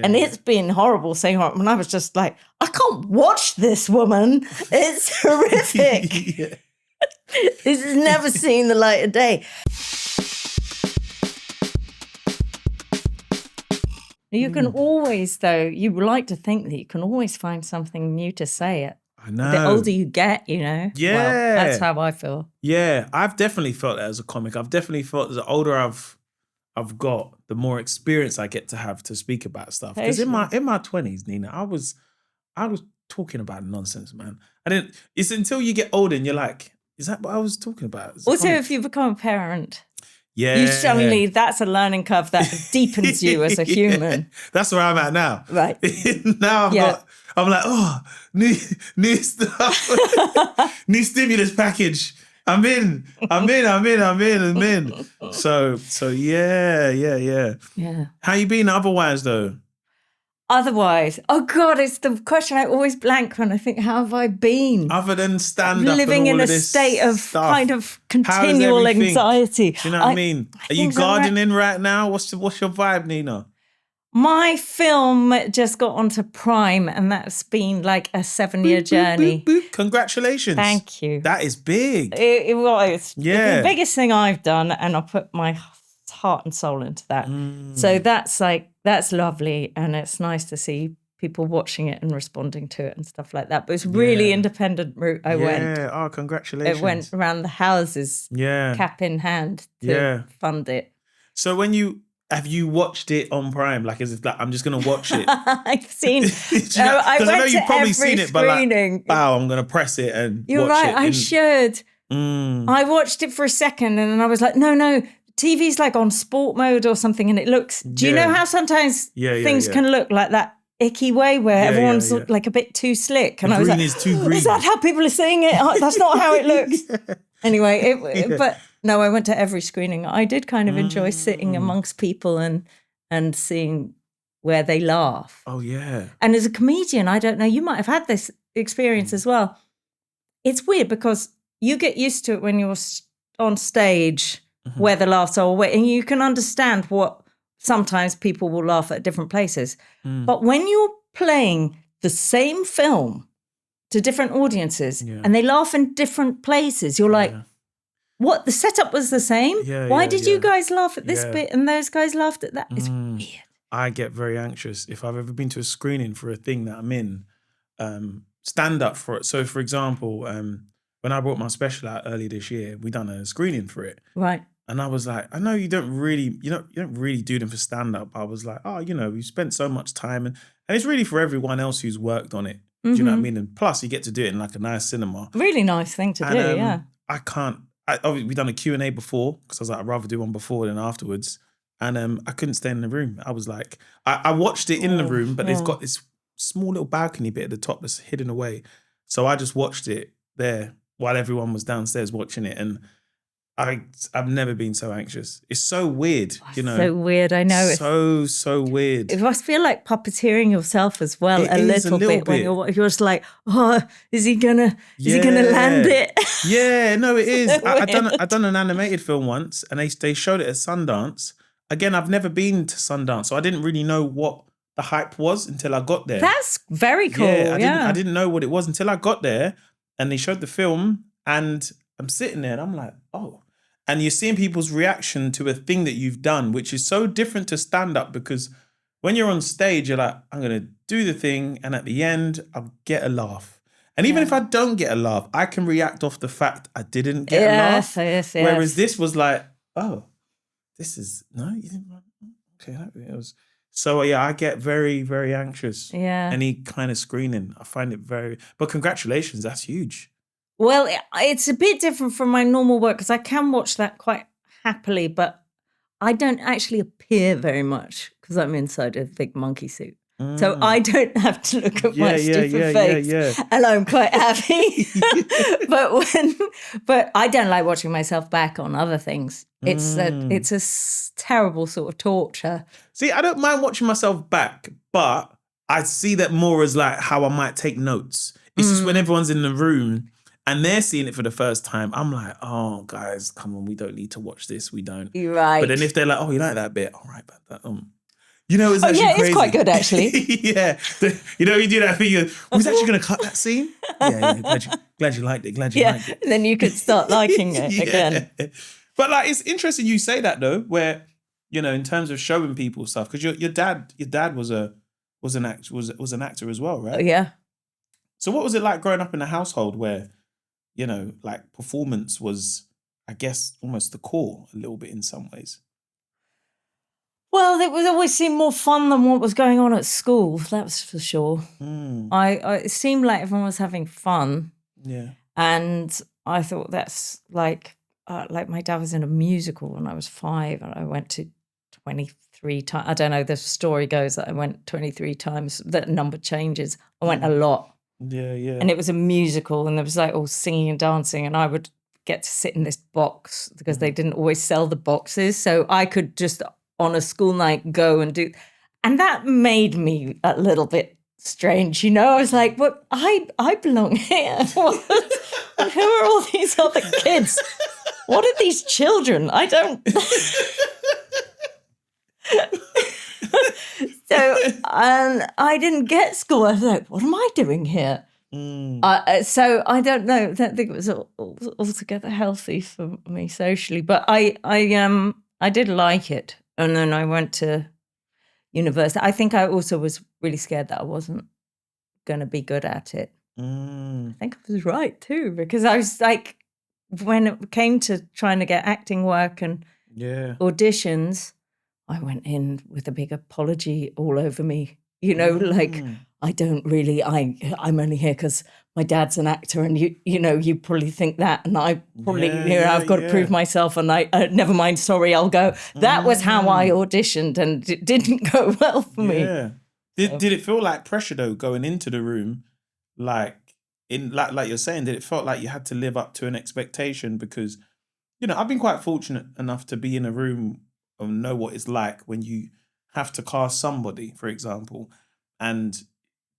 And it's been horrible saying horrible. And I was just like, I can't watch this woman. It's horrific. This has never seen the light of day. You can always, though, you like to think that you can always find something new to say. I know. The older you get, you know. Yeah. Well, that's how I feel. Yeah, I've definitely felt that as a comic. I've definitely felt the older I've got, the more experience I get to have to speak about stuff. Because in my 20s, Nina, I was talking about nonsense, man. It's until you get older and you're like, is that what I was talking about? Also, if you become a parent, yeah, you suddenly, that's a learning curve that deepens you as a human. Yeah. That's where I'm at now. Right. Now I'm like, oh, new stuff, new stimulus package. I'm in. So yeah. How you been otherwise though? Otherwise, oh God, it's the question I always blank when I think, how have I been? Other than stand up, living and all in a state of stuff, kind of continual anxiety. Do you know what I mean? Are you gardening right now? What's your vibe, Nina? My film just got onto Prime, and that's been like a 7-year journey. Boop. Congratulations. Thank you. That is big. It was. Yeah. It's the biggest thing I've done, and I put my heart and soul into that. So that's lovely, and it's nice to see people watching it and responding to it and stuff like that. But it's really independent route I went. Yeah. Oh, congratulations. It went around the houses, cap in hand, to fund it. So have you watched it on Prime? Like, is it like, I'm just going to watch it? I've seen. Because I know you've probably seen it, but like, wow, I'm going to press it and You're watch right, it. I should. I watched it for a second and then I was like, no, TV's like on sport mode or something and it looks, do you know how sometimes things can look like that icky way where everyone's like a bit too slick? And I was like, is too green. Is that how people are seeing it? That's not how it looks. Anyway, but no, I went to every screening. I did kind of enjoy sitting amongst people and seeing where they laugh. Oh, yeah. And as a comedian, I don't know, you might have had this experience as well. It's weird because you get used to it when you're on stage where the laughs are, and you can understand what sometimes people will laugh at different places. But when you're playing the same film to different audiences and they laugh in different places, you're like, what? The setup was the same? Why did you guys laugh at this bit and those guys laughed at that? It's weird. I get very anxious if I've ever been to a screening for a thing that I'm in, stand up for it. So, for example, when I brought my special out earlier this year, we done a screening for it. Right. And I was like, I know you don't really do them for stand up. I was like, oh, we spent so much time and it's really for everyone else who's worked on it. Do you know what I mean? And plus, you get to do it in like a nice cinema. Really nice thing to do, yeah. I can't. Obviously, we done a Q&A before because I was like, I'd rather do one before than afterwards. And I couldn't stay in the room. I was like, I watched it in the room, but it's got this small little balcony bit at the top that's hidden away. So I just watched it there while everyone was downstairs watching it. And I've never been so anxious. It's so weird, So weird, I know. So weird. It must feel like puppeteering yourself as well, a little bit. When you're just like, oh, is he gonna land it? Yeah, no, it is. I done an animated film once, and they showed it at Sundance. Again, I've never been to Sundance, so I didn't really know what the hype was until I got there. That's very cool. I didn't know what it was until I got there, and they showed the film, and I'm sitting there, and I'm like, oh. And you're seeing people's reaction to a thing that you've done, which is so different to stand-up because when you're on stage, you're like, I'm going to do the thing, and at the end, I'll get a laugh. And even if I don't get a laugh, I can react off the fact I didn't get a laugh. Yes. Whereas this was like, oh, this is, no, you didn't. Okay, it was. So, I get very, very anxious. Yeah. Any kind of screening, I find it but congratulations, that's huge. Well, it's a bit different from my normal work because I can watch that quite happily, but I don't actually appear very much because I'm inside a big monkey suit. So I don't have to look at my stupid face, and I'm quite happy. but I don't like watching myself back on other things. It's a terrible sort of torture. See, I don't mind watching myself back, but I see that more as like how I might take notes. It's just when everyone's in the room and they're seeing it for the first time, I'm like, oh, guys, come on, we don't need to watch this. We don't. You're right. But then if they're like, oh, you like that bit? All right, but that, You know, it's actually yeah, crazy. it's quite good, actually. Yeah. You know, you do that thing. Who's actually going to cut that scene? Yeah. Glad you liked it. Glad you liked it. And then you could start liking it again. But like, it's interesting you say that though, where, you know, in terms of showing people stuff, because your dad was an actor as well, right? Yeah. So what was it like growing up in a household where, you know, like performance was, I guess, almost the core a little bit in some ways? Well, it was always seemed more fun than what was going on at school. That's for sure. It seemed like everyone was having fun. Yeah. And I thought that's like my dad was in a musical when I was 5 and I went to 23 times. I don't know, the story goes that I went 23 times. That number changes. I went a lot. Yeah. And it was a musical and there was like all singing and dancing and I would get to sit in this box because they didn't always sell the boxes. So I could just on a school night go and do. And that made me a little bit strange, you know? I was like, well, I belong here. Who are all these other kids? What are these children? I don't. So I didn't get school. I was like, what am I doing here? So I don't know. I don't think it was altogether healthy for me socially, but I did like it. And then I went to university. I think I also was really scared that I wasn't going to be good at it. I think I was right too, because I was like, when it came to trying to get acting work and auditions, I went in with a big apology all over me. You know, like I don't really. I'm only here because my dad's an actor, and you know, you probably think that, and I probably I've got to prove myself, and I never mind. Sorry, I'll go. That was how I auditioned, and it didn't go well for me. Did it feel like pressure though going into the room, like you're saying? Did it felt like you had to live up to an expectation? Because, you know, I've been quite fortunate enough to be in a room and know what it's like when you have to cast somebody, for example, and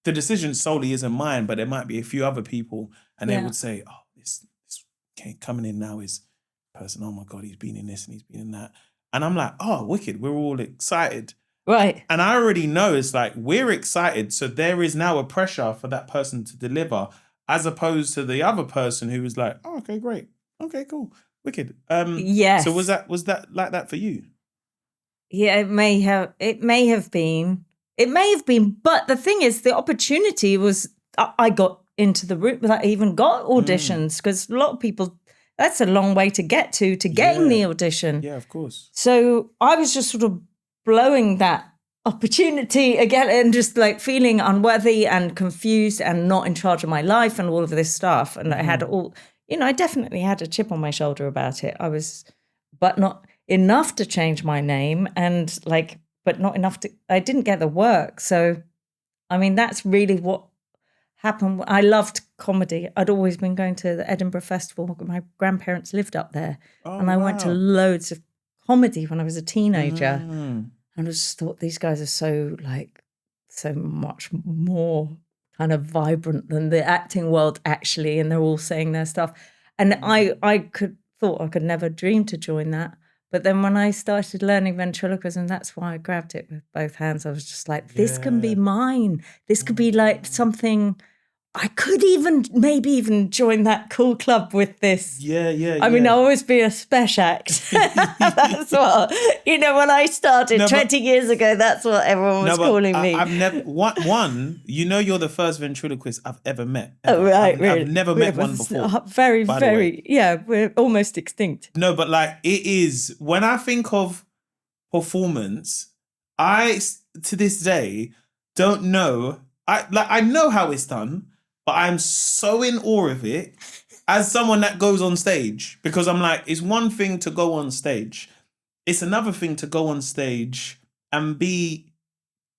the decision solely isn't mine, but there might be a few other people, and they would say, "Oh, this coming in now is person. Oh my God, he's been in this and he's been in that," and I'm like, "Oh, wicked! We're all excited." Right. And I already know it's like, we're excited. So there is now a pressure for that person to deliver, as opposed to the other person who was like, oh, okay, great. Okay, cool. Wicked. Yes. So was that like that for you? Yeah, it may have been. It may have been. But the thing is, the opportunity was, I got into the room, I even got auditions, because a lot of people, that's a long way to get to getting the audition. Yeah, of course. So I was just sort of blowing that opportunity again and just like feeling unworthy and confused and not in charge of my life and all of this stuff. And I had all, you know, I definitely had a chip on my shoulder about it. But not enough to change my name and like, but not enough I didn't get the work. So, I mean, that's really what happened. I loved comedy. I'd always been going to the Edinburgh Festival. My grandparents lived up there. And I went to loads of comedy when I was a teenager. And I just thought, these guys are so much more kind of vibrant than the acting world actually, and they're all saying their stuff. And I thought I could never dream to join that. But then when I started learning ventriloquism, that's why I grabbed it with both hands. I was just like, this can be mine. This could be like something. I could maybe even join that cool club with this. Yeah. I mean, I'll always be a special act. That's what, you know, when I started 20 years ago, that's what everyone was calling me. I've never, you know, you're the first ventriloquist I've ever met. Ever. Oh, right, really? I've never met one before. Very, we're almost extinct. No, but like it is, when I think of performance, I, to this day, don't know. I know how it's done, but I'm so in awe of it as someone that goes on stage, because I'm like, it's one thing to go on stage. It's another thing to go on stage and be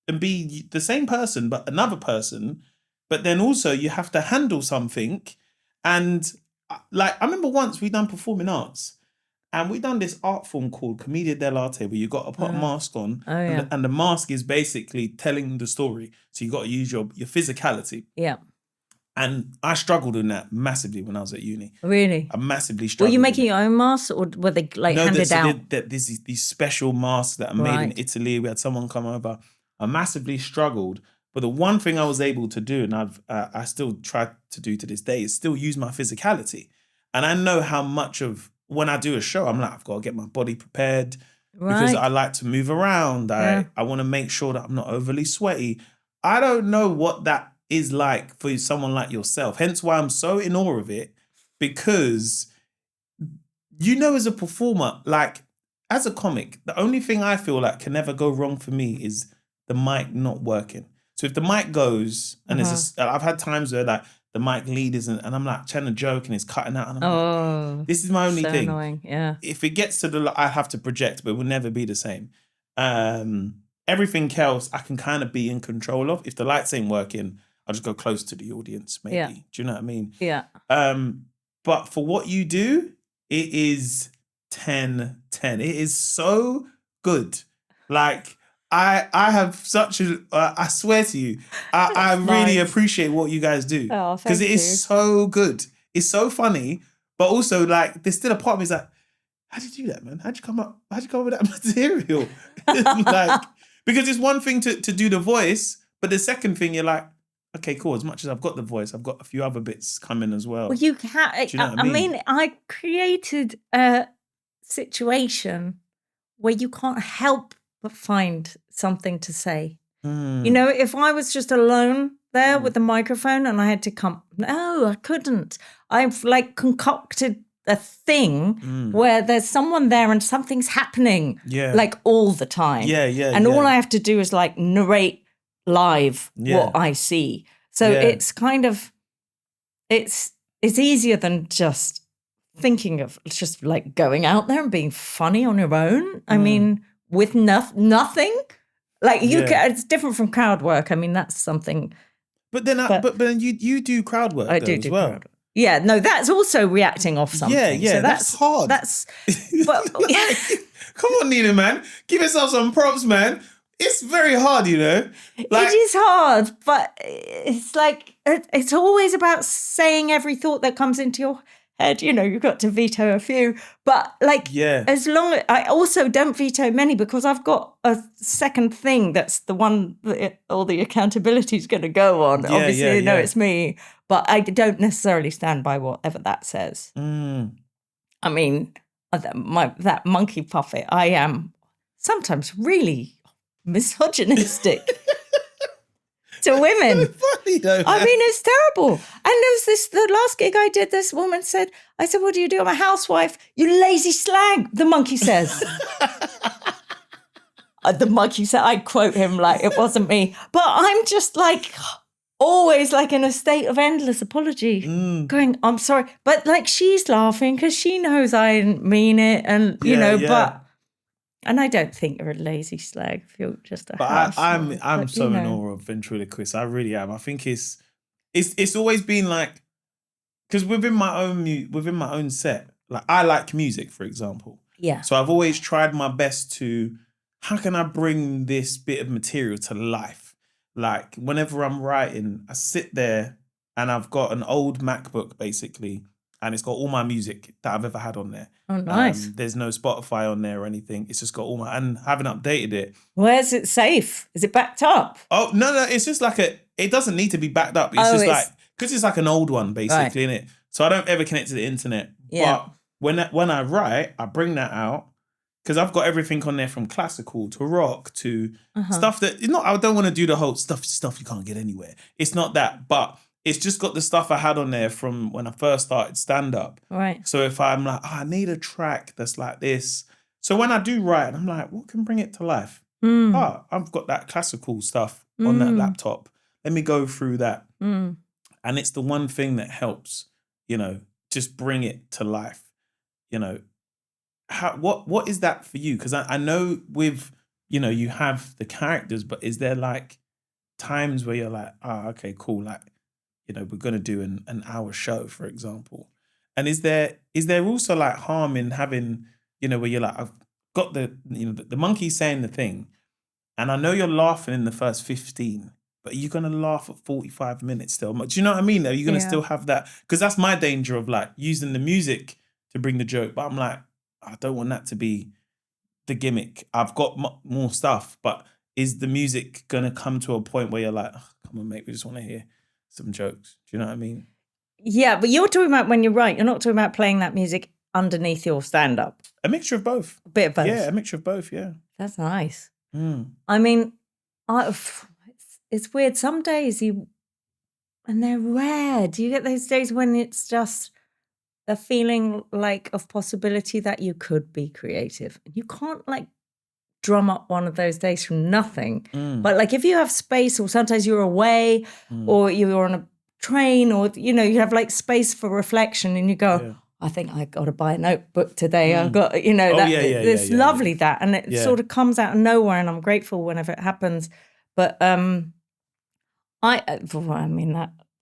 the same person, but another person. But then also you have to handle something. And like, I remember once we done performing arts, and we done this art form called Commedia dell'arte, where you got to put a mask on, and the mask is basically telling the story. So you got to use your physicality. Yeah. And I struggled in that massively when I was at uni. Really? I massively Were struggled. you making your own masks or were they like handed out? There's these special masks that are made in Italy. We had someone come over. I massively struggled. But the one thing I was able to do, and I still try to do to this day, is still use my physicality. And I know how much of, when I do a show, I'm like, I've got to get my body prepared because I like to move around. I want to make sure that I'm not overly sweaty. I don't know what that is like for someone like yourself. Hence why I'm so in awe of it, because as a performer, like as a comic, the only thing I feel like can never go wrong for me is the mic not working. So if the mic goes and I've had times where like the mic lead isn't, and I'm like trying to joke and it's cutting out, and I'm like, this is my only thing. Annoying. Yeah. If it gets to I have to project, but it will never be the same. Everything else I can kind of be in control of. If the lights ain't working, I'll just go close to the audience, maybe. Yeah. Do you know what I mean? Yeah. But for what you do, it is 10. It is so good. Like, I have such a, I swear to you, I really appreciate what you guys do. Oh, because it is so good. It's so funny, but also like, there's still a part of me is like, how'd you do that, man? How'd you come up with that material? Like, because it's one thing to do the voice, but the second thing you're like, okay, cool. As much as I've got the voice, I've got a few other bits coming as well. Well, you can. Do you know what I mean? I created a situation where you can't help but find something to say. If I was just alone there with the microphone and I had to no, I couldn't. I've like concocted a thing where there's someone there and something's happening like all the time. And all I have to do is like narrate live what I see. So it's kind of, it's easier than just thinking of just like going out there and being funny on your own. I mean, with nothing. Like it's different from crowd work. I mean, that's something. But then, but then you do crowd work. I do as well. Crowd work. Yeah, no, that's also reacting off something. Yeah, so that's hard. But come on, Nina, man, give yourself some props, man. It's very hard, Like, it is hard, but it's like it's always about saying every thought that comes into your head. You've got to veto a few, but like, as long as I also don't veto many because I've got a second thing that's the one that all the accountability is going to go on. Obviously, it's me, but I don't necessarily stand by whatever that says. I mean, that monkey puppet, I am sometimes really misogynistic to women. Funny though, I mean, it's terrible. And there's the last gig I did, this woman said, I said, what do you do? I'm a housewife. You lazy slag, the monkey says. The monkey said, I quote him like it wasn't me. But I'm just like, always like in a state of endless apology, going, I'm sorry. But like she's laughing because she knows I didn't mean it. And, but... And I don't think you're a lazy slag if you're just a house. I'm so in awe of ventriloquists. I really am. I think it's always been like, because within my own set, like I like music, for example. Yeah. So I've always tried my best to, how can I bring this bit of material to life? Like whenever I'm writing, I sit there and I've got an old MacBook basically, and it's got all my music that I've ever had on there. Oh, nice. There's no Spotify on there or anything. It's just got all my, and I haven't updated it. Where's it safe? Is it backed up? Oh, no. It's just like it doesn't need to be backed up. It's like, because it's like an old one basically, innit? So I don't ever connect to the internet. Yeah. But when I write, I bring that out because I've got everything on there from classical to rock to stuff that, I don't want to do the whole stuff you can't get anywhere. It's not that, but it's just got the stuff I had on there from when I first started stand-up. Right. So if I'm like, I need a track that's like this. So when I do write, I'm like, what can bring it to life? I've got that classical stuff on that laptop. Let me go through that. And it's the one thing that helps, just bring it to life. What is that for you? Because I know with, you have the characters, but is there like times where you're like, okay, cool. Like, we're going to do an hour show, for example. And is there also like harm in having, where you're like, I've got the monkey saying the thing and I know you're laughing in the first 15, but you're going to laugh at 45 minutes still. Do you know what I mean? Are you going to still have that? Because that's my danger of like using the music to bring the joke. But I'm like, I don't want that to be the gimmick. I've got more stuff, but is the music going to come to a point where you're like, oh, come on, mate, we just want to hear some jokes. Do you know what I mean? Yeah, but you're talking about when you're right. You're not talking about playing that music underneath your stand-up. A mixture of both. A bit of both. Yeah, a mixture of both, yeah. That's nice. Mm. I mean, it's weird. Some days and they're rare. Do you get those days when it's just a feeling like of possibility that you could be creative? You can't like drum up one of those days from nothing. But like if you have space, or sometimes you're away or you're on a train, or, you know, you have like space for reflection and you go, I think I got to buy a notebook today. I've got, you know, it's lovely that. And it sort of comes out of nowhere, and I'm grateful whenever it happens. But I mean,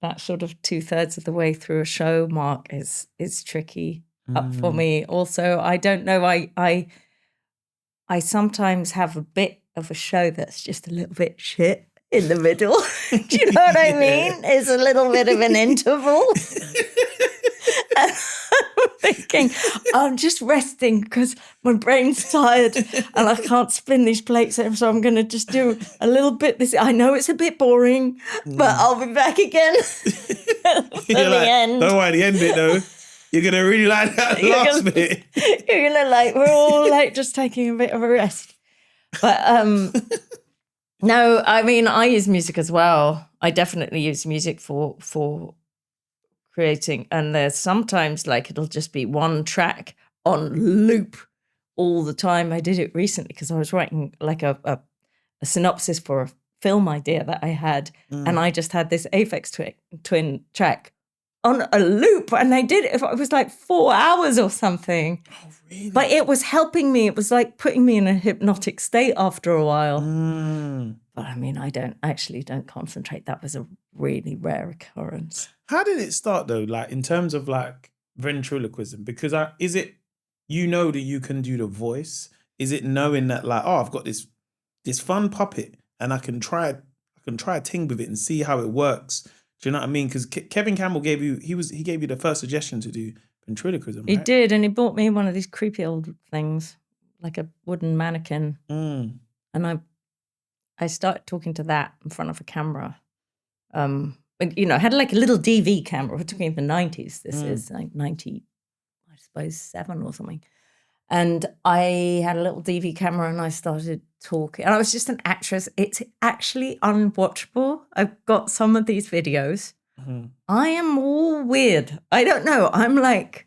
that sort of 2/3 of the way through a show mark is tricky up for me. Also, I don't know. I sometimes have a bit of a show that's just a little bit shit in the middle. Do you know what I mean? It's a little bit of an interval. And I'm thinking, I'm just resting because my brain's tired and I can't spin these plates, so I'm going to just do a little bit. I know it's a bit boring, but I'll be back again for the end. Don't worry, the end bit though. You're going to really like that last bit. You're going to like, we're all like just taking a bit of a rest. But no, I mean, I use music as well. I definitely use music for creating. And there's sometimes like it'll just be one track on loop all the time. I did it recently because I was writing like a synopsis for a film idea that I had. And I just had this Aphex Twin track on a loop, and I did it. It was like 4 hours or something. Oh, really? But it was helping me. It was like putting me in a hypnotic state after a while. But I mean, I don't concentrate. That was a really rare occurrence. How did it start though? Like in terms of like ventriloquism, because is it, you know, that you can do the voice? Is it knowing that like, oh, I've got this fun puppet and I can try a ting with it and see how it works? Do you know what I mean? Because Kevin Campbell gave you the first suggestion to do ventriloquism, right? He did, and he bought me one of these creepy old things, like a wooden mannequin. And I started talking to that in front of a camera. You know, I had like a little DV camera. We're talking in the 90s. This is like 90, I suppose, 7 or something. And I had a little DV camera and I started talking. And I was just an actress. It's actually unwatchable. I've got some of these videos. I am all weird. I don't know. I'm like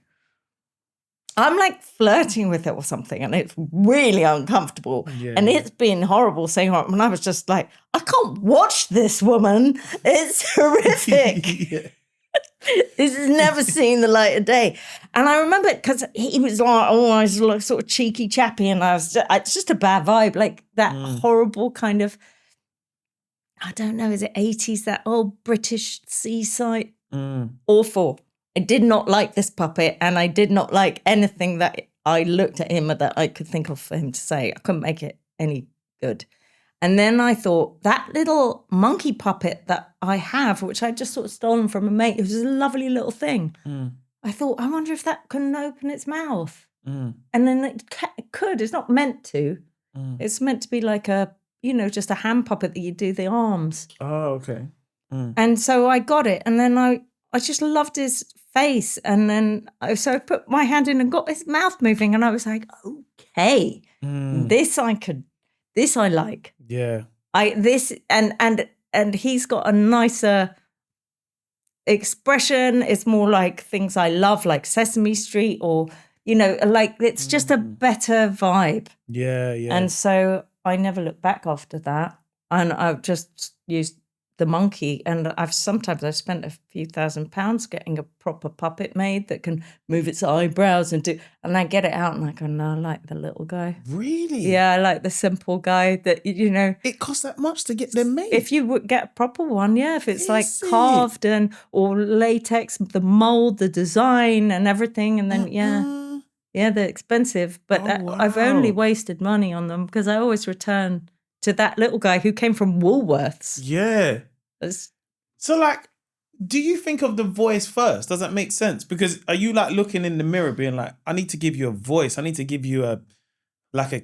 flirting with it or something, and it's really uncomfortable. And it's been horrible saying, and I was just like, I can't watch this woman. It's horrific. This has never seen the light of day. And I remember it because he was like always like sort of cheeky chappy, and it's just a bad vibe, like that horrible kind of, I don't know, is it 80s, that old British seaside? Awful. I did not like this puppet, and I did not like anything that I looked at him that I could think of for him to say. I couldn't make it any good. And then I thought, that little monkey puppet that I have, which I just sort of stolen from a mate, it was a lovely little thing. I thought, I wonder if that couldn't open its mouth. And then it could. It's not meant to. It's meant to be like a, you know, just a hand puppet that you do the arms. Oh, okay. And so I got it. And then I just loved his face. And then I put my hand in and got his mouth moving. And I was like, okay, this I like. Yeah. And he's got a nicer expression. It's more like things I love, like Sesame Street, or, you know, like it's just a better vibe. Yeah. And so I never looked back after that. And I've just used the monkey, and I've spent a few £1,000s getting a proper puppet made that can move its eyebrows and I get it out and I go, no, I like the little guy. Really? Yeah, I like the simple guy that, you know. It costs that much to get them made? If you would get a proper one, yeah, if it's like carved or latex, the mold, the design and everything, and then yeah, they're expensive, but wow. I've only wasted money on them because I always return to that little guy who came from Woolworths. Yeah. So, like, do you think of the voice first? Does that make sense? Because are you like looking in the mirror being like, I need to give you a voice. I need to give you a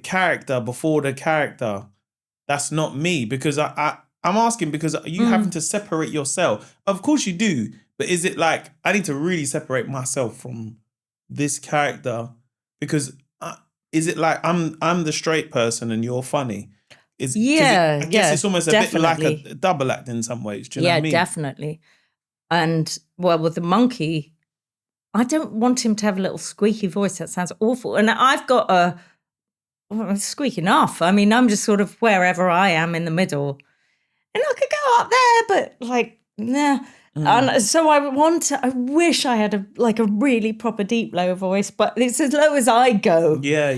character before the character. That's not me. Because I'm asking because are you having to separate yourself? Of course you do. But is it like, I need to really separate myself from this character? Because is it like I'm the straight person and you're funny? I guess it's almost definitely. a bit like a double act in some ways. Do you know what I mean? Yeah, definitely. And well, with the monkey, I don't want him to have a little squeaky voice. That sounds awful. And I've got it's squeaky enough. I mean, I'm just sort of wherever I am in the middle. And I could go up there, but like, nah. And so I wish I had a really proper deep low voice, but it's as low as I go. Yeah.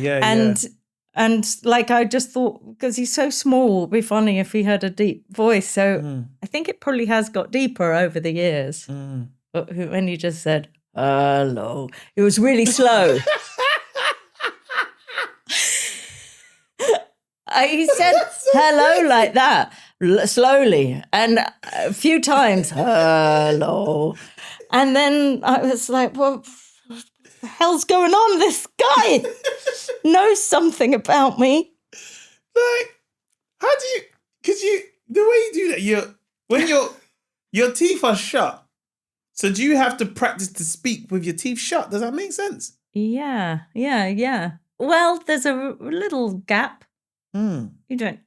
And like, I just thought, because he's so small, it'd be funny if he had a deep voice. So I think it probably has got deeper over the years. But when you just said, hello, it was really slow. He said hello like that, slowly, and a few times, hello. And then I was like, well, what the hell's going on? This guy knows something about me. Like, how do you, because the way you do that, when your teeth are shut, so do you have to practice to speak with your teeth shut? Does that make sense? Yeah. Well, there's a little gap. You don't,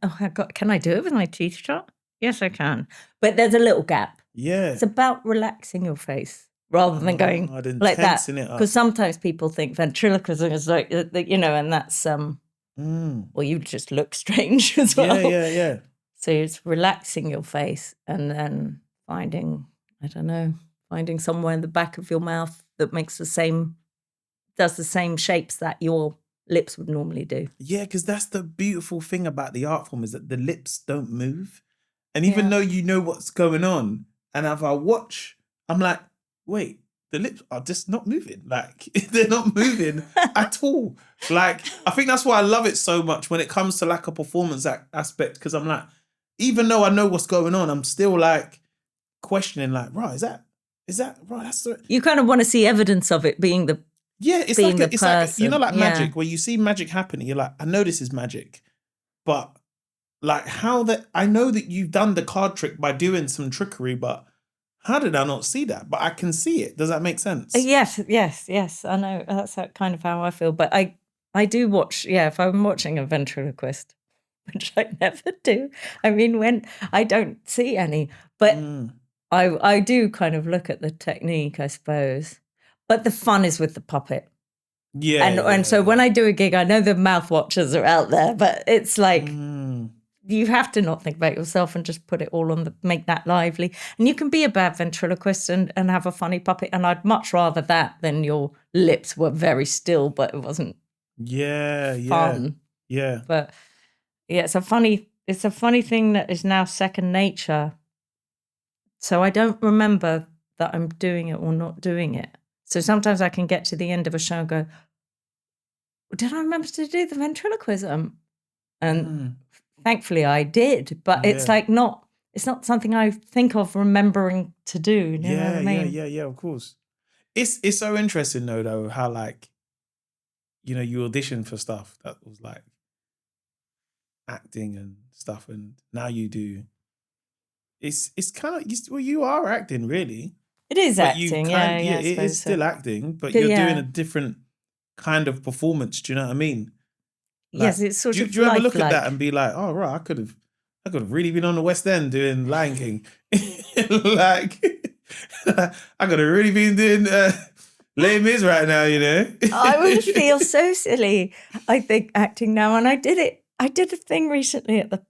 can I do it with my teeth shut? Yes, I can. But there's a little gap. Yeah. It's about relaxing your face rather than going like that. Because sometimes people think ventriloquism is like, and that's, well, you just look strange as well. Yeah. So it's relaxing your face and then finding somewhere in the back of your mouth that does the same shapes that your lips would normally do. Yeah, because that's the beautiful thing about the art form is that the lips don't move. And even though you know what's going on, and if I watch, I'm like, wait, the lips are just not moving. Like, they're not moving at all. Like, I think that's why I love it so much when it comes to like a performance aspect, because I'm like, even though I know what's going on, I'm still like questioning like, right, is that right? That's the... You kind of want to see evidence of it being the it's like you know, like magic, where you see magic happening, you're like, I know this is magic, but like I know that you've done the card trick by doing some trickery, but how did I not see that? But I can see it. Does that make sense? Yes. I know that's kind of how I feel. But I do watch. Yeah, if I'm watching a ventriloquist, which I never do. I mean, when I don't see any, but I do kind of look at the technique, I suppose. But the fun is with the puppet. Yeah. And so when I do a gig, I know the mouth watchers are out there, but it's like you have to not think about yourself and just put it all on make that lively. And you can be a bad ventriloquist and have a funny puppet. And I'd much rather that than your lips were very still, but it wasn't fun. Yeah. But yeah, it's a funny thing that is now second nature. So I don't remember that I'm doing it or not doing it. So sometimes I can get to the end of a show and go, did I remember to do the ventriloquism? And thankfully I did, but it's like it's not something I think of remembering to do. You know what I mean? Yeah, of course. It's so interesting though, how like, you know, you auditioned for stuff that was like acting and stuff, and now you do. It's kind of, you are acting really. It is acting, it is still acting, but you're doing a different kind of performance. Do you know what I mean? Like, yes, it's sort of. Do you ever look at that and be like, "Oh, right, I could have really been on the West End doing Lion King, like I could have really been doing Les Mis right now," you know? I would feel so silly. I think acting now, and I did it. I did a thing recently at the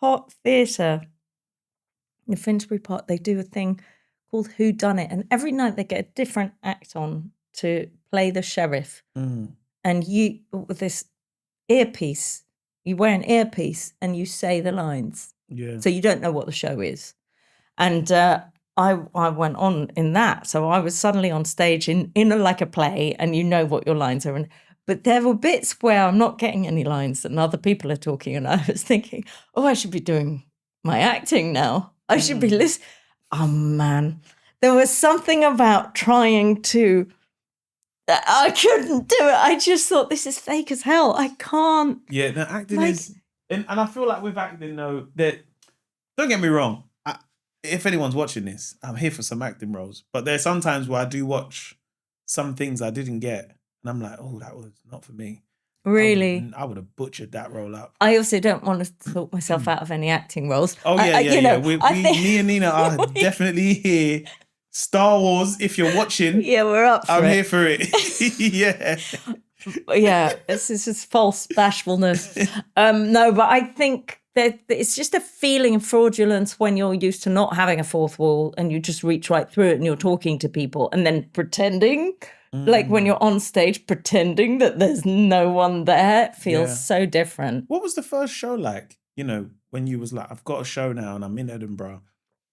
Park Theatre, in Finsbury Park. They do a thing called Who Done It, and every night they get a different act on to play the sheriff. And you, with this earpiece, you wear an earpiece and you say the lines. Yeah. So you don't know what the show is. And I went on in that. So I was suddenly on stage in like a play, and you know what your lines are. But there were bits where I'm not getting any lines and other people are talking, and I was thinking, oh, I should be doing my acting now. I should be listening. Oh, man. There was something about trying to... I couldn't do it. I just thought, this is fake as hell. I can't. Yeah, the acting is... And I feel like with acting, though, that... Don't get me wrong. If anyone's watching this, I'm here for some acting roles. But there's sometimes where I do watch some things I didn't get. And I'm like, oh, that was not for me. Really? I would have butchered that role up. I also don't want to talk myself out of any acting roles. Oh, yeah. Me and Nina are definitely here. Star Wars, if you're watching. Yeah, we're up for I'm it. here for it. Yeah. Yeah, this is just false bashfulness. No, but I think that it's just a feeling of fraudulence when you're used to not having a fourth wall and you just reach right through it and you're talking to people and then pretending, like when you're on stage, pretending that there's no one there, it feels so different. What was the first show like, you know, when you was like, I've got a show now and I'm in Edinburgh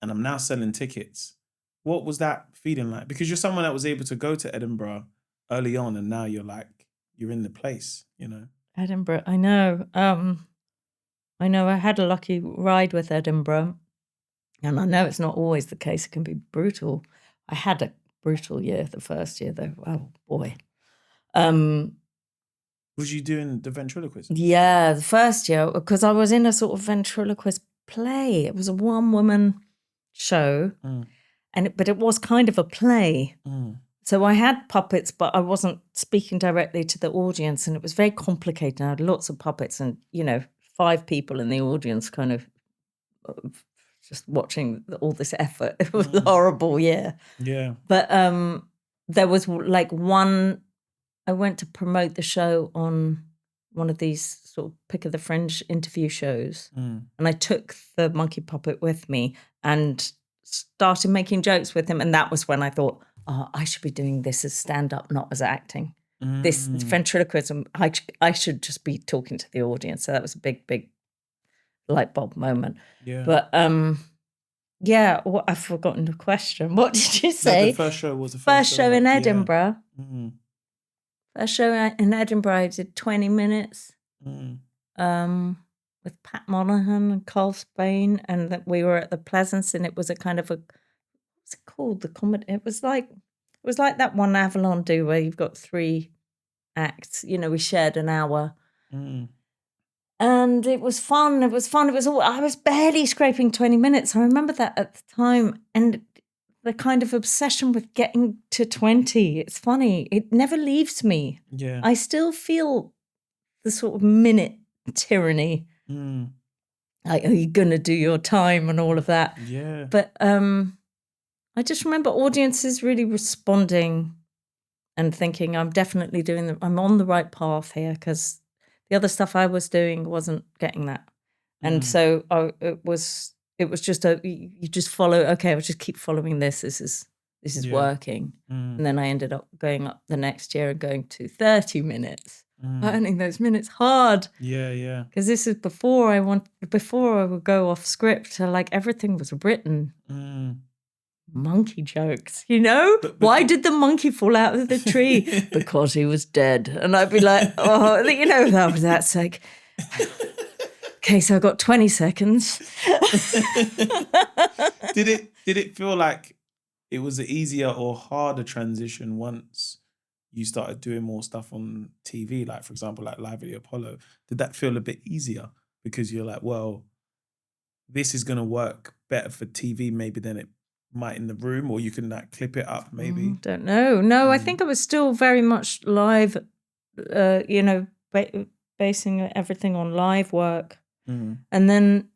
and I'm now selling tickets? What was that feeling like? Because you're someone that was able to go to Edinburgh early on and now you're like, you're in the place, you know? Edinburgh, I know. I had a lucky ride with Edinburgh, and I know it's not always the case. It can be brutal. I had a brutal year the first year, though. Oh, boy. Was you doing the ventriloquist? Yeah, the first year, because I was in a sort of ventriloquist play. It was a one-woman show, but it was kind of a play. So I had puppets, but I wasn't speaking directly to the audience, and it was very complicated. I had lots of puppets and, 5 people in the audience kind of just watching all this effort. It was a horrible year. Yeah. But there was like I went to promote the show on one of these sort of pick of the fringe interview shows. And I took the monkey puppet with me and started making jokes with him. And that was when I thought, I should be doing this as stand-up, not as acting. This ventriloquism, I should just be talking to the audience. So that was a big light bulb moment. Yeah. But I've forgotten the question. What did you say? No, the first show was the first show in Edinburgh. Yeah. First show in Edinburgh, I did 20 minutes with Pat Monahan and Carl Spain, and that we were at the Pleasance, and it was a kind of what's it called? The comedy. It was like that one Avalon do where you've got 3 acts. We shared an hour. And it was fun. It was all, I was barely scraping 20 minutes. I remember that at the time. And the kind of obsession with getting to 20. It's funny. It never leaves me. Yeah. I still feel the sort of minute tyranny. Like, are you going to do your time and all of that? Yeah. But I just remember audiences really responding and thinking, I'm definitely I'm on the right path here, because the other stuff I was doing wasn't getting that. And so it was just you just follow, okay, I'll just keep following this. This is working. And then I ended up going up the next year and going to 30 minutes. Earning those minutes hard. Yeah. Because this is before I would go off script, like everything was written. Monkey jokes, But why did the monkey fall out of the tree? Because he was dead. And I'd be like, that's like, okay, so I got 20 seconds. Did it feel like it was an easier or harder transition once you started doing more stuff on TV, like, for example, like Live at the Apollo? Did that feel a bit easier because you're like, well, this is going to work better for TV maybe than it might in the room, or you can like clip it up maybe? Don't know. No, I think I was still very much live, basing everything on live work. And then,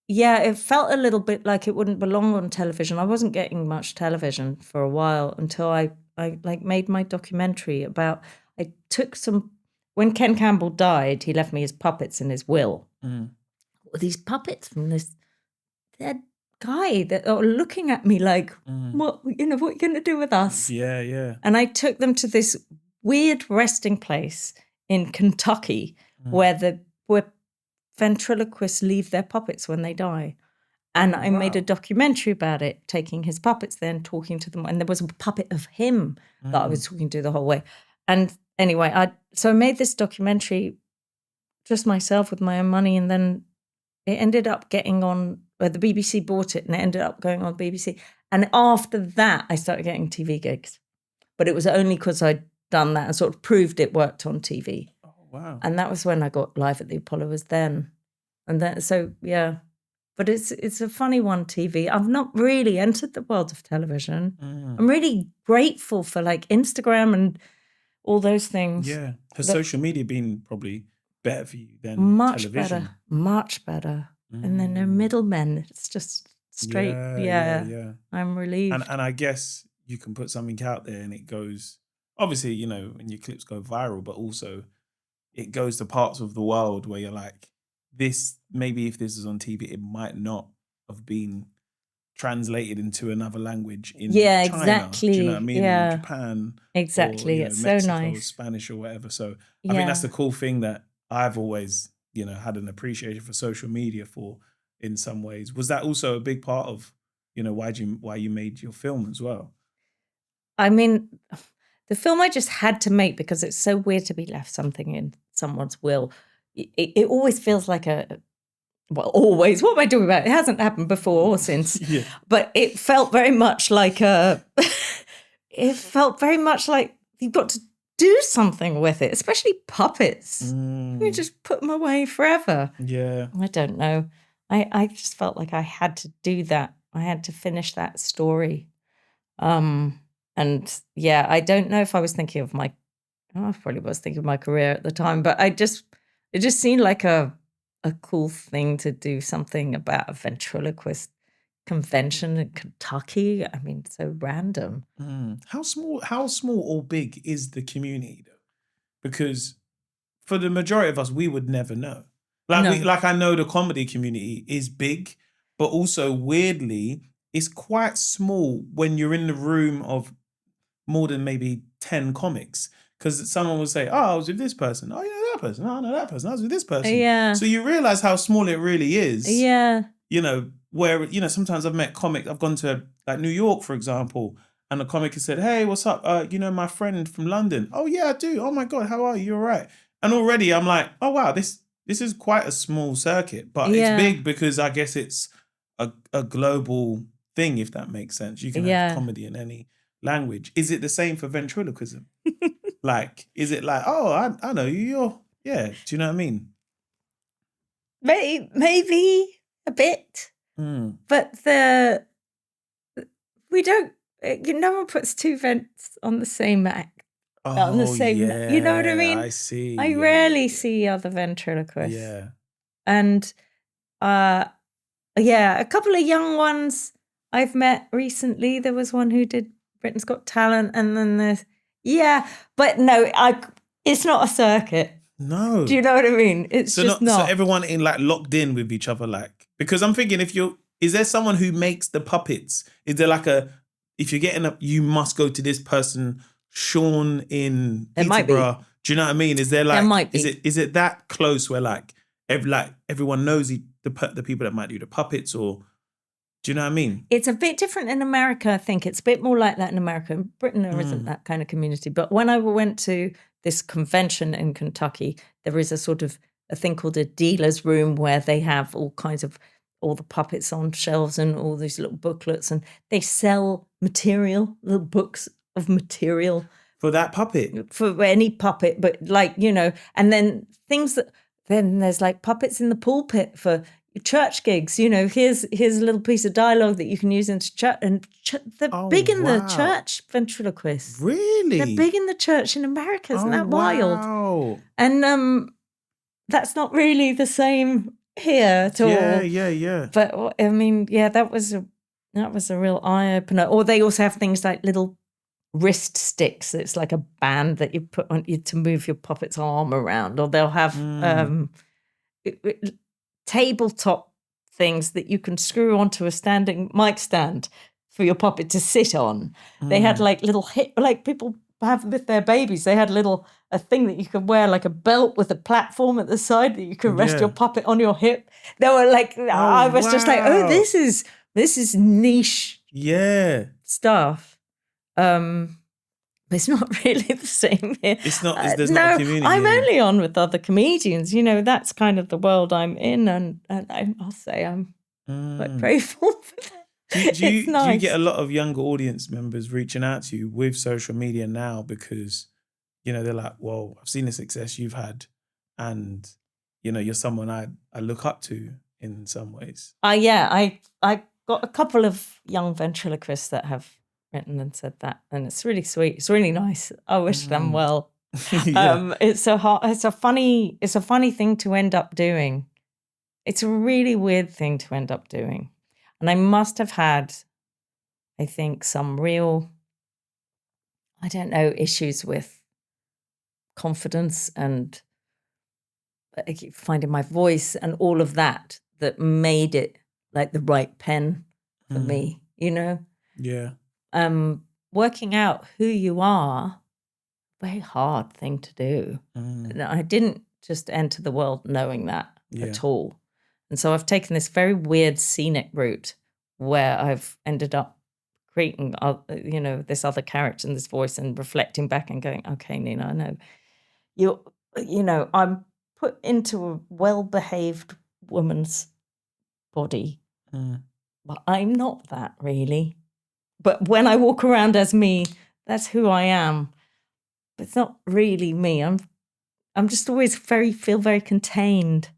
it felt a little bit like it wouldn't belong on television. I wasn't getting much television for a while until I like made my documentary about, I took when Ken Campbell died, he left me his puppets in his will. These puppets from this dead guy that are looking at me like, what are you going to do with us? Yeah. And I took them to this weird resting place in Kentucky where ventriloquists leave their puppets when they die. And I made a documentary about it, taking his puppets there and talking to them. And there was a puppet of him that I was talking to the whole way. And anyway, I made this documentary just myself with my own money, and then it ended up getting on where the BBC bought it and it ended up going on BBC. And after that, I started getting TV gigs. But it was only because I'd done that and sort of proved it worked on TV. Oh, wow. And that was when I got Live at the Apollo was then. And then, so, yeah. But it's a funny one, TV. I've not really entered the world of television. I'm really grateful for like Instagram and all those things. Yeah. Has social media been probably better for you than television? Much better. And then no middlemen. It's just straight. Yeah. I'm relieved. And I guess you can put something out there and it goes, obviously, you know, and your clips go viral, but also it goes to parts of the world where you're like, this, maybe if this is on TV, it might not have been translated into another language in China. Exactly. Do you know what I mean? Yeah. In Japan. Exactly. Or, it's Mexico, so nice. Or Spanish or whatever. So I think that's the cool thing that I've always, you know, had an appreciation for social media for in some ways. Was that also a big part of, you know, why you made your film as well? I mean, the film I just had to make because it's so weird to be left something in someone's will. It always feels like always, what am I doing about it? It hasn't happened before or since, but it felt very much like it felt very much like you've got to do something with it, especially puppets. You just put them away forever. Yeah. I don't know. I just felt like I had to do that. I had to finish that story. And yeah, I don't know if I was thinking of I probably was thinking of my career at the time, but it just seemed like a cool thing to do something about a ventriloquist convention in Kentucky. I mean, so random. How small or big is the community though? Because for the majority of us, we would never know. Like I know the comedy community is big, but also weirdly, it's quite small when you're in the room of more than maybe 10 comics. Because someone will say, oh, I was with this person. Oh, yeah, that person. Oh, I know that person. I was with this person. Yeah. So you realize how small it really is. Yeah. You know, where, you know, sometimes I've met comics. I've gone to like New York, for example, and the comic has said, hey, what's up? You know, my friend from London. Oh, yeah, I do. Oh, my God, how are you? You're right. And already I'm like, oh, wow, this is quite a small circuit. But it's big because I guess it's a global thing, if that makes sense. You can have comedy in any language. Is it the same for ventriloquism? Like, is it like, oh, I know you, do you know what I mean? Maybe a bit. But we don't, no one puts two vents on the same act. On the same, you know what I mean? I see. I rarely see other ventriloquists. Yeah. And a couple of young ones I've met recently. There was one who did Britain's Got Talent, and then there's but no, it's not a circuit. No. Do you know what I mean? It's not. So everyone in like locked in with each other, like, because I'm thinking is there someone who makes the puppets? Is there like if you're getting up, you must go to this person, Sean in Edinburgh. Do you know what I mean? Is there like, there might be. Is it that close where like everyone knows the people that might do the puppets, or do you know what I mean? It's a bit different in America, I think. It's a bit more like that in America. In Britain, there isn't that kind of community. But when I went to this convention in Kentucky, there is a thing called a dealer's room where they have all the puppets on shelves and all these little booklets, and they sell material, little books of material. For that puppet? For any puppet, but like, you know, and then then there's like puppets in the pulpit for church gigs, you know, here's a little piece of dialogue that you can use into church, and they're big in the church, ventriloquists. Really? They're big in the church in America. Isn't that wild? Wow. And that's not really the same here at all. Yeah. But I mean, that was a real eye opener. Or they also have things like little wrist sticks. It's like a band that you put on you to move your puppet's arm around. Or they'll have tabletop things that you can screw onto a standing mic stand for your puppet to sit on. They had like little like people have with their babies. They had a thing that you could wear, like a belt with a platform at the side that you could rest your puppet on your hip. They were like, I was just like, oh, this is niche stuff. But it's not really the same here. It's not. There's not a community. I'm only on with other comedians. You know, that's kind of the world I'm in, and I must say I'm quite grateful for that. It's nice. Do you get a lot of younger audience members reaching out to you with social media now because, you know, they're like, "Whoa, I've seen the success you've had, and you know, you're someone I look up to in some ways." Yeah, I got a couple of young ventriloquists that have written and said that, and it's really sweet. It's really nice. I wish them well. Yeah. It's a funny thing to end up doing. It's a really weird thing to end up doing. And I must have had, I think, some real, I don't know, issues with confidence and finding my voice and all of that made it like the right pen for me, you know? Yeah. Working out who you are, very hard thing to do. And I didn't just enter the world knowing that at all. And so I've taken this very weird scenic route where I've ended up creating, you know, this other character and this voice and reflecting back and going, okay, Nina, I know you know, I'm put into a well-behaved woman's body, but I'm not that really. But when I walk around as me, that's who I am. But it's not really me. I'm just always feel very contained.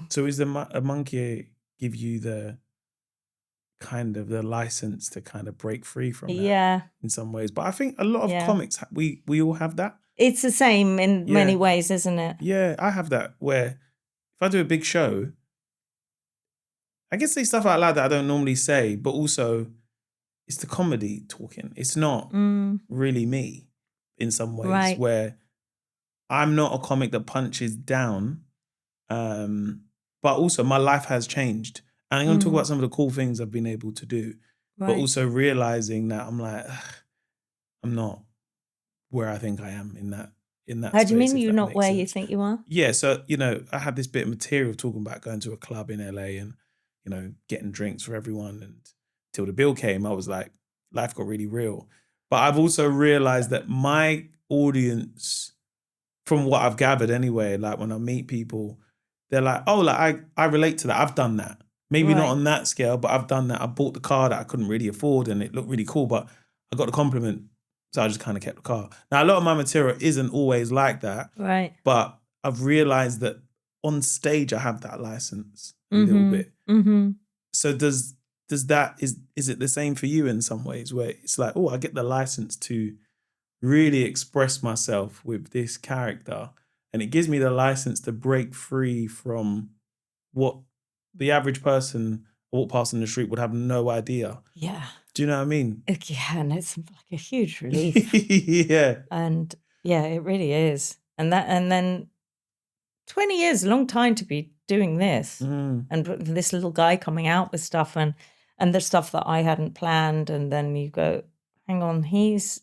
So is a monkey give you the kind of the license to kind of break free from that in some ways? But I think a lot of comics, we all have that. It's the same in many ways, isn't it? Yeah, I have that where if I do a big show, I can say stuff out loud that I don't normally say, but also it's the comedy talking. It's not really me in some ways where I'm not a comic that punches down. But also my life has changed. And I'm going to talk about some of the cool things I've been able to do, but also realizing that I'm like, I'm not where I think I am in that How do you space, mean if you're that not makes where sense. you think you are? Yeah, so, you know, I had this bit of material talking about going to a club in LA and, you know, getting drinks for everyone. And till the bill came, I was like, life got really real. But I've also realized that my audience, from what I've gathered anyway, like when I meet people, they're like, oh, like I relate to that. I've done that. Maybe not on that scale, but I've done that. I bought the car that I couldn't really afford and it looked really cool, but I got the compliment. So I just kind of kept the car. Now, a lot of my material isn't always like that. Right. But I've realized that on stage, I have that license a little bit. So does that, is it the same for you in some ways where it's like, oh, I get the license to really express myself with this character and it gives me the license to break free from what the average person who walk past in the street would have no idea. Yeah. Do you know what I mean? Yeah, and it's like a huge relief. Yeah. And yeah, it really is. And then 20 years, a long time to be doing this. And this little guy coming out with stuff and the stuff that I hadn't planned. And then you go, hang on, he's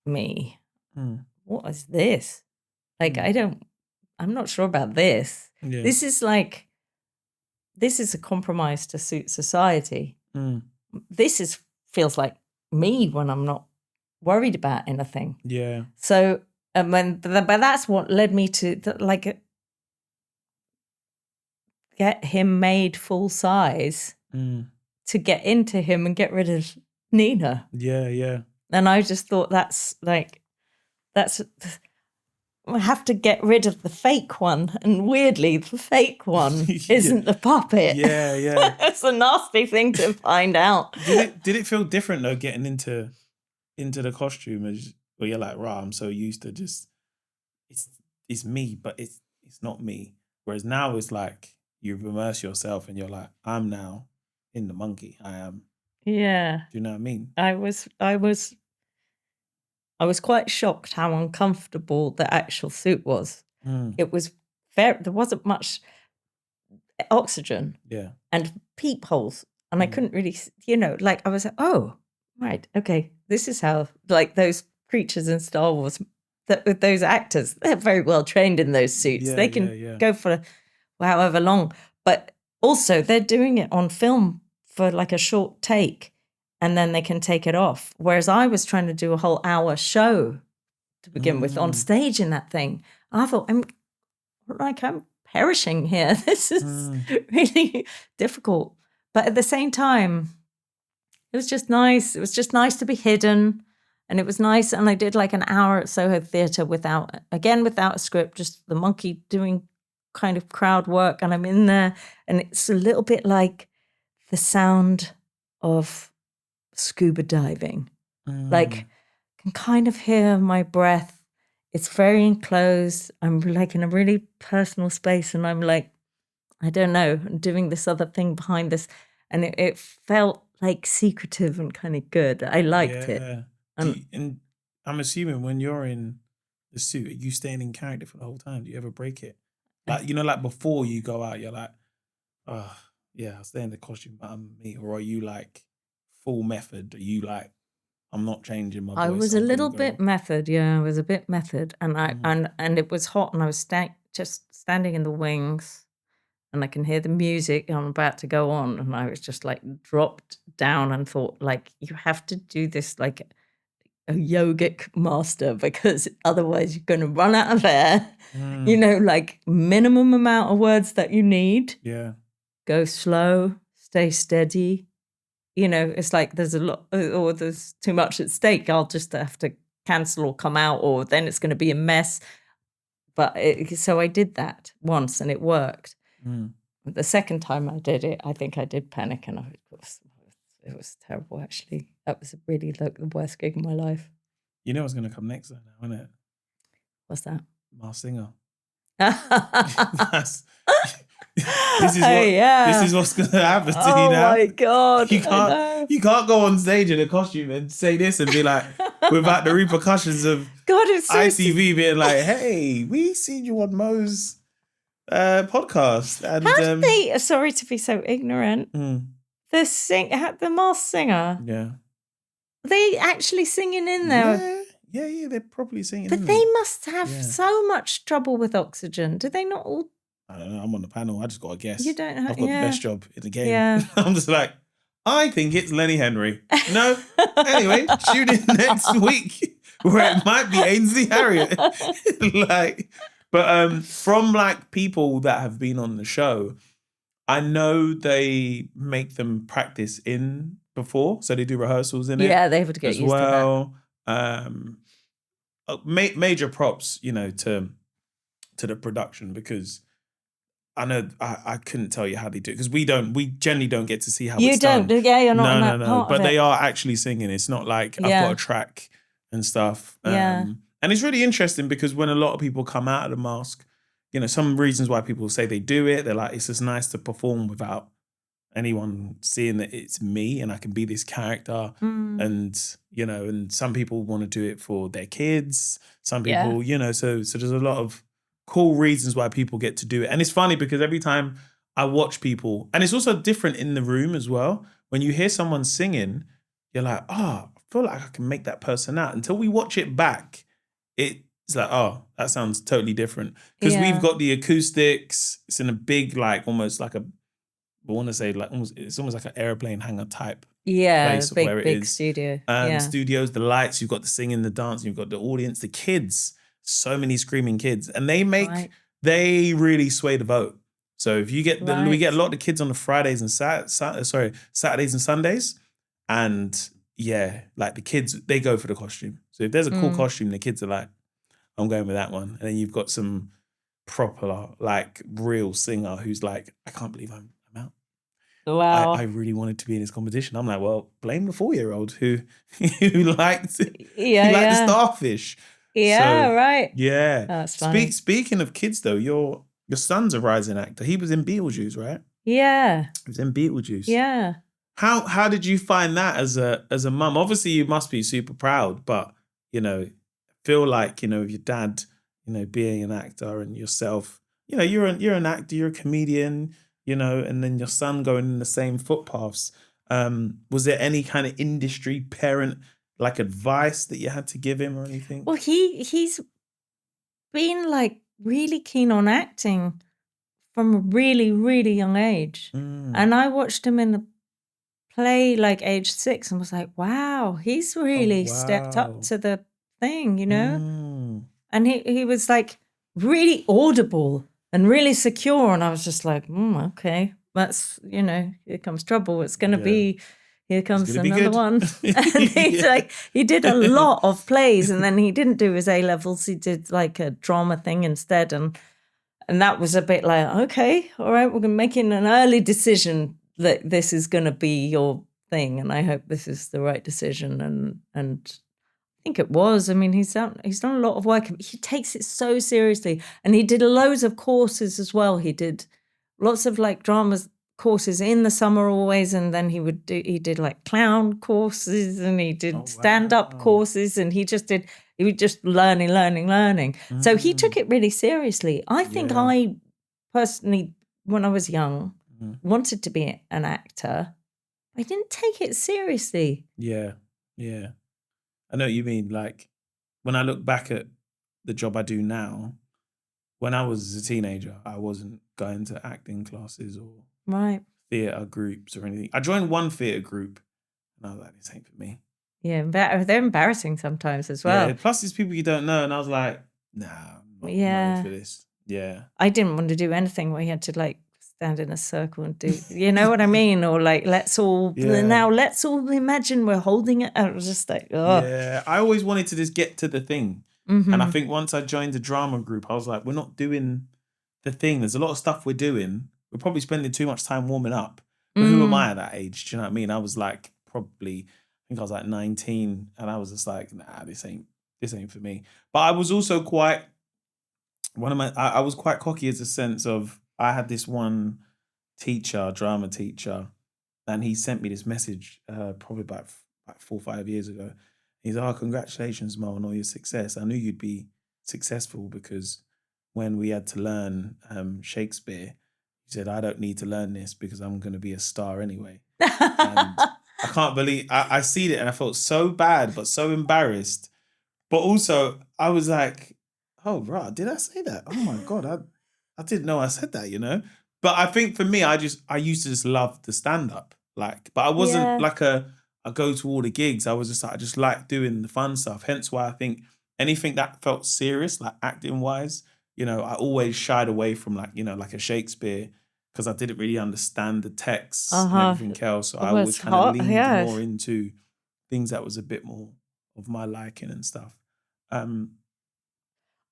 me. What is this? Like, I'm not sure about this. Yeah. This is a compromise to suit society. This feels like me when I'm not worried about anything. Yeah. So, but that's what led me to get him made full size to get into him and get rid of Nina. Yeah, yeah. And I just thought that's I have to get rid of the fake one. And weirdly, the fake one isn't the puppet. Yeah, yeah. It's a nasty thing to find out. Did it feel different though, getting into the costume where you're like, rah, I'm so used to just it's me, but it's not me. Whereas now it's like you've immersed yourself and you're like, I'm now in the monkey. I am. Yeah. Do you know what I mean? I was quite shocked how uncomfortable the actual suit was. It was there wasn't much oxygen and peepholes. And I couldn't really, like I was like, oh, right, okay. This is how, like those creatures in Star Wars, with those actors, they're very well trained in those suits. They can go for however long. But also they're doing it on film for like a short take. And then they can take it off. Whereas I was trying to do a whole hour show to begin with on stage in that thing. And I thought, I'm perishing here. This is really difficult. But at the same time, it was just nice. It was just nice to be hidden. And it was nice. And I did like an hour at Soho Theatre without a script, just the monkey doing kind of crowd work. And I'm in there. And it's a little bit like the sound of scuba diving. Like, I can kind of hear my breath. It's very enclosed. I'm like in a really personal space. And I'm like, I don't know, I'm doing this other thing behind this. And it felt like secretive and kind of good. I liked it. And I'm assuming when you're in the suit, are you staying in character for the whole time? Do you ever break it? Like, you know, like before you go out, you're like, oh, yeah, I'll stay in the costume, but I'm me. Or are you like full method? Are you like, I'm not changing my voice? I was a little bit method, yeah. I was a bit method. And and it was hot and I was just standing in the wings and I can hear the music and I'm about to go on. And I was just like dropped down and thought like, you have to do this like a yogic master because otherwise you're going to run out of air. You know, like minimum amount of words that you need. Yeah. Go slow, stay steady. You know, it's like there's a lot or there's too much at stake. I'll just have to cancel or come out or then it's going to be a mess. But so I did that once and it worked. The second time I did it, I think I did panic and it was terrible actually. That was really like the worst gig of my life. You know what's going to come next though now, isn't it? What's that? Masked Singer. This is what's going to happen to you now. Oh my God. You can't go on stage in a costume and say this and be like, without the repercussions of God, it's so ITV being like, hey, we seen you on Mo's podcast. And, how did they, sorry to be so ignorant, the Masked Singer, yeah, they actually singing in there? Yeah, they're probably singing but in they there. must have so much trouble with oxygen. Do they not all? I don't know, I'm on the panel, I just got to guess. You don't have, I've got the best job in the game. Yeah. I'm just like, I think it's Lenny Henry. No? Anyway, tune in next week where it might be Ainsley Harriott. From like people that have been on the show, I know they make them practice in before, so they do rehearsals in it. Yeah, they have to get as used well. To that. Major props, you know, to the production because I know I couldn't tell you how they do it because we generally don't get to see how it's done. You're not in that part but of they it. are actually singing. It's not like I've got a track and stuff. And it's really interesting because when a lot of people come out of the mask, you know, some reasons why people say they do it, they're like, it's just nice to perform without anyone seeing that it's me and I can be this character. And, you know, and some people want to do it for their kids. Some people, you know, so there's a lot of cool reasons why people get to do it. And it's funny because every time I watch people, and it's also different in the room as well. When you hear someone singing, you're like, oh, I feel like I can make that person out. Until we watch it back, it's like, oh, that sounds totally different. Because we've got the acoustics. It's in a big, like, almost like I want to say, like, it's almost like an airplane hangar type place of where it big is. studio. Studios, the lights, you've got the singing, the dancing, you've got the audience, the kids. So many screaming kids, and they really sway the vote. So if you get we get a lot of the kids on the Fridays and Saturdays and Sundays, and like the kids they go for the costume. So if there's a cool costume, the kids are like, I'm going with that one. And then you've got some proper like real singer who's like, I can't believe I'm out. Wow. I really wanted to be in this competition. I'm like, well, blame the 4-year-old who liked the starfish. Yeah, right. Yeah. Oh, that's funny. Speaking of kids, though, your son's a rising actor. He was in Beetlejuice, right? Yeah. He was in Beetlejuice. Yeah. How did you find that as a mum? Obviously, you must be super proud, but you know, feel like you know your dad, you know, being an actor and yourself, you know, you're an actor, you're a comedian, you know, and then your son going in the same footpaths. Was there any kind of industry parent like advice that you had to give him or anything? Well, he's been like really keen on acting from a really, really young age. And I watched him in the play like age 6 and was like, wow, he's really stepped up to the thing, you know? And he was like really audible and really secure. And I was just like, okay, that's, here comes trouble. It's going to be, here comes gonna be another good. one. And he's like, he did a lot of plays, and then he didn't do his A-levels. He did like a drama thing instead. And that was a bit like, okay, all right, we're making an early decision that this is going to be your thing. And I hope this is the right decision. And I think it was. I mean, he's done a lot of work. He takes it so seriously. And he did loads of courses as well. He did lots of like drama courses in the summer always. And then he did like clown courses, and he did stand-up courses, and he was just learning. So he took it really seriously. I think I personally, when I was young, wanted to be an actor. I didn't take it seriously. Yeah. I know what you mean. Like, when I look back at the job I do now, when I was a teenager, I wasn't going to acting classes or theatre groups or anything. I joined one theatre group, and I was like, this ain't for me. Yeah, they're embarrassing sometimes as well. Yeah, plus there's people you don't know, and I was like, nah, I'm not for this. Yeah. I didn't want to do anything where you had to like stand in a circle and do, you know what I mean? Or like, let's all imagine we're holding it. I was just like, oh. Yeah, I always wanted to just get to the thing. And I think once I joined the drama group, I was like, we're not doing the thing. There's a lot of stuff we're doing. We're probably spending too much time warming up. But who am I at that age? Do you know what I mean? I was like, I think I was like 19, and I was just like, nah, this ain't for me. But I was also quite, I was quite cocky as a sense of, I had this one drama teacher, and he sent me this message probably about 4 or 5 years ago. He's like, oh, congratulations, Mo, on all your success. I knew you'd be successful because when we had to learn Shakespeare, he said, I don't need to learn this because I'm going to be a star anyway. And I can't believe, I seen it and I felt so bad, but so embarrassed. But also, I was like, oh, right, did I say that? Oh my God, I didn't know I said that, But I think for me, I used to just love the stand-up. Like, but I wasn't like I go to all the gigs. I was just like, I just like doing the fun stuff. Hence why I think anything that felt serious, like acting wise, I always shied away from like a Shakespeare, because I didn't really understand the texts and everything else. So I always kind of leaned more into things that was a bit more of my liking and stuff. I'm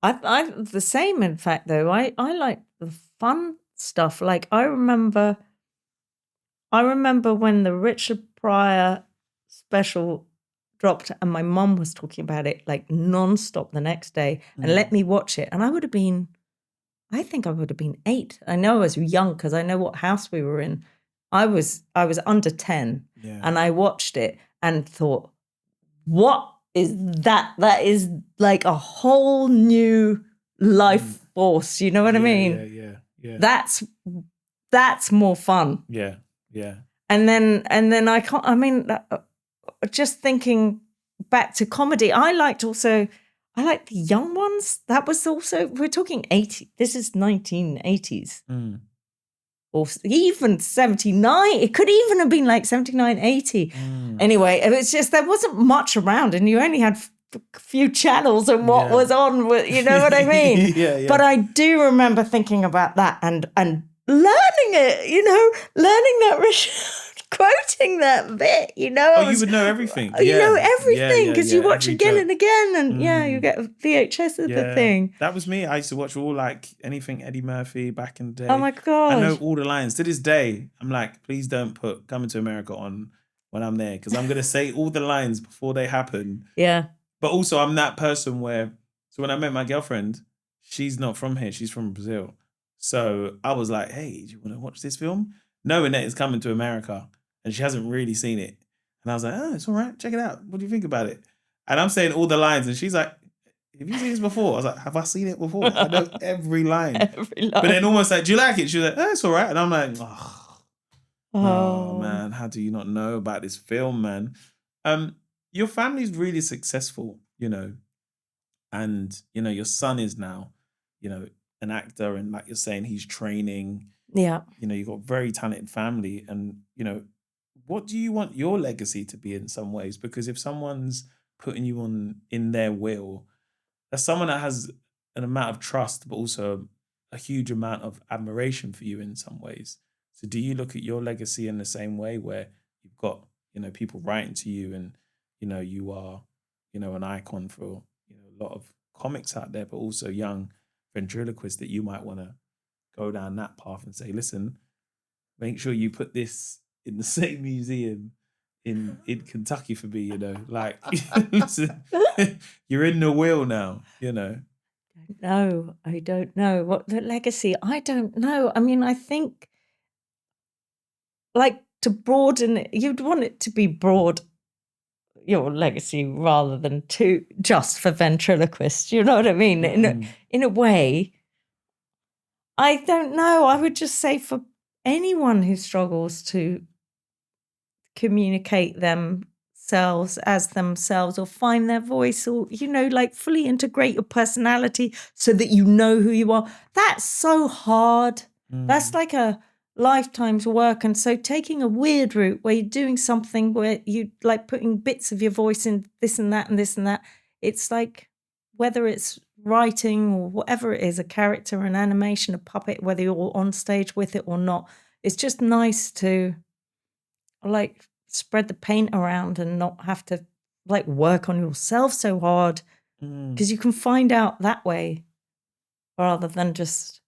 the same, in fact, though. I like the fun stuff. Like I remember when the Richard Pryor special dropped, and my mum was talking about it like non-stop the next day, and let me watch it. And I think I would have been 8. I know I was young because I know what house we were in. I was under 10, and I watched it and thought, what is that? That is like a whole new life force. You know what I mean? Yeah. That's more fun. Yeah. And then I can't. I mean, just thinking back to comedy, I liked the young ones. That was also, we're talking 80. This is 1980s. Or even 79. It could even have been like 79, 80. Anyway, it was just, there wasn't much around, and you only had a few channels and what was on, you know what I mean? Yeah. But I do remember thinking about that and learning it, learning that quoting that bit, you would know everything. You know everything because you watch again and again, and you get a VHS of the thing. That was me. I used to watch all anything Eddie Murphy back in the day. Oh my God. I know all the lines. To this day, I'm like, please don't put Coming to America on when I'm there, because I'm going to say all the lines before they happen. Yeah. But also, I'm that person where, so when I met my girlfriend, she's not from here. She's from Brazil. So I was like, hey, do you want to watch this film? Knowing that it's Coming to America, and she hasn't really seen it. And I was like, oh, it's all right. Check it out. What do you think about it? And I'm saying all the lines, and she's like, have you seen this before? I was like, have I seen it before? I know every line. But then almost like, do you like it? She was like, oh, it's all right. And I'm like, oh man, how do you not know about this film, man? Your family's really successful, and, your son is now, an actor, and like you're saying, he's training. Yeah. You've got a very talented family, and, what do you want your legacy to be in some ways? Because if someone's putting you on in their will, that's someone that has an amount of trust, but also a huge amount of admiration for you in some ways. So do you look at your legacy in the same way, where you've got, people writing to you, and, you are, an icon for, a lot of comics out there, but also young ventriloquists that you might want to go down that path and say, listen, make sure you put this in the same museum in Kentucky for me, like, listen, you're in the wheel now, No, I don't know. What the legacy? I don't know. I mean, I think, like, to broaden it, you'd want it to be broad, your legacy, rather than just for ventriloquists. You know what I mean? In a way, I don't know. I would just say for anyone who struggles to communicate themselves as themselves, or find their voice, or, like, fully integrate your personality so that you know who you are. That's so hard. That's like a lifetime's work. And so taking a weird route where you're doing something where you like putting bits of your voice in this and that and this and that, it's like, whether it's writing or whatever it is, a character, an animation, a puppet, whether you're on stage with it or not, it's just nice to, like, spread the paint around and not have to, like, work on yourself so hard, because you can find out that way rather than just,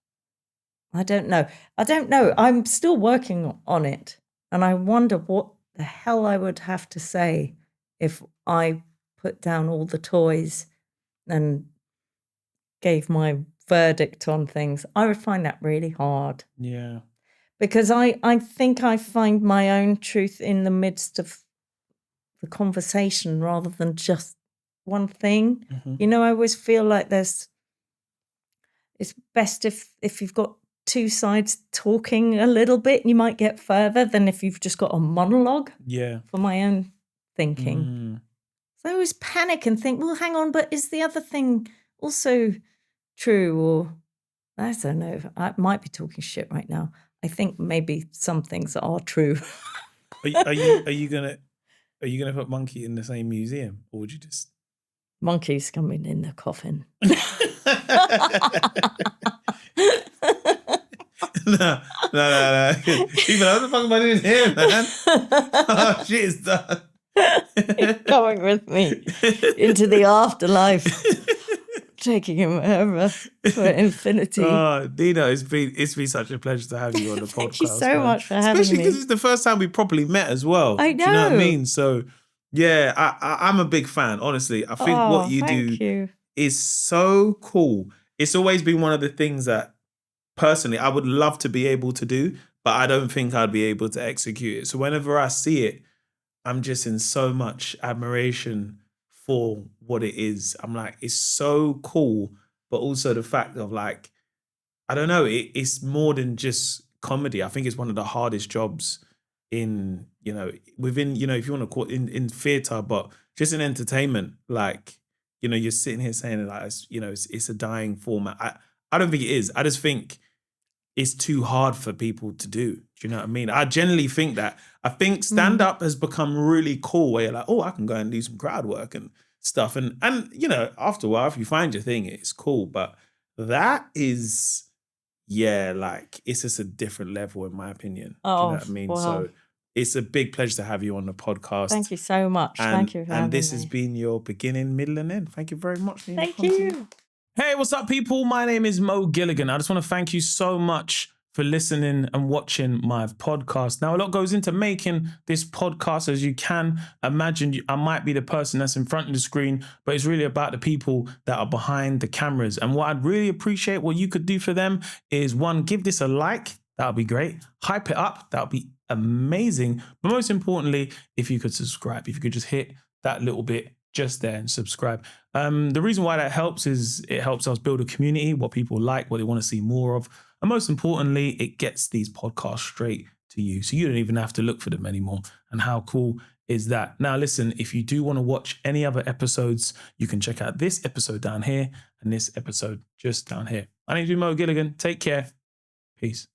I don't know. I'm still working on it, and I wonder what the hell I would have to say if I put down all the toys and gave my verdict on things. I would find that really hard. Yeah. Because I think I find my own truth in the midst of the conversation rather than just one thing. I always feel like it's best if you've got two sides talking a little bit, you might get further than if you've just got a monologue. Yeah. For my own thinking. So I always panic and think, well, hang on, but is the other thing also true? Or, I don't know. I might be talking shit right now. I think maybe some things are true. Are you gonna put Monkey in the same museum, or would you just? Monkey's coming in the coffin. No. Even what the fuck am I doing here, man? Oh, shit is done. He's coming with me into the afterlife. Taking him wherever for infinity. Oh, Nina, it's been such a pleasure to have you on the podcast. Thank you so much for having me. Especially because it's the first time we properly met as well. I know. Do you know what I mean? So, yeah, I'm a big fan, honestly. I think what you do is so cool. It's always been one of the things that, personally, I would love to be able to do, but I don't think I'd be able to execute it. So whenever I see it, I'm just in so much admiration for what it is. I'm like, it's so cool, but also the fact of, like, I don't know, it's more than just comedy. I think it's one of the hardest jobs in, within, if you want to call it in theatre, but just in entertainment. Like, you're sitting here saying, like, it's a dying format. I don't think it is. I just think it's too hard for people to do. Do you know what I mean? I generally think that. I think stand-up has become really cool, where you're like, oh, I can go and do some crowd work and stuff. And after a while, if you find your thing, it's cool. But that is, like, it's just a different level, in my opinion. Do you know what I mean? Wow. So it's a big pleasure to have you on the podcast. Thank you so much. Thank you for having me. And this has been your beginning, middle, and end. Thank you very much, Nina Thank Conti. you. Hey, what's up, people? My name is Mo Gilligan. I just want to thank you so much for listening and watching my podcast. Now, a lot goes into making this podcast, as you can imagine. I might be the person that's in front of the screen, but it's really about the people that are behind the cameras. And what I'd really appreciate, what you could do for them is, one, give this a like. That would be great. Hype it up. That would be amazing. But most importantly, if you could subscribe, if you could just hit that little bit just there and subscribe. The reason why that helps is it helps us build a community, what people like, what they want to see more of. And most importantly, it gets these podcasts straight to you. So you don't even have to look for them anymore. And how cool is that? Now, listen, if you do want to watch any other episodes, you can check out this episode down here and this episode just down here. My name's Mo Gilligan. Take care. Peace.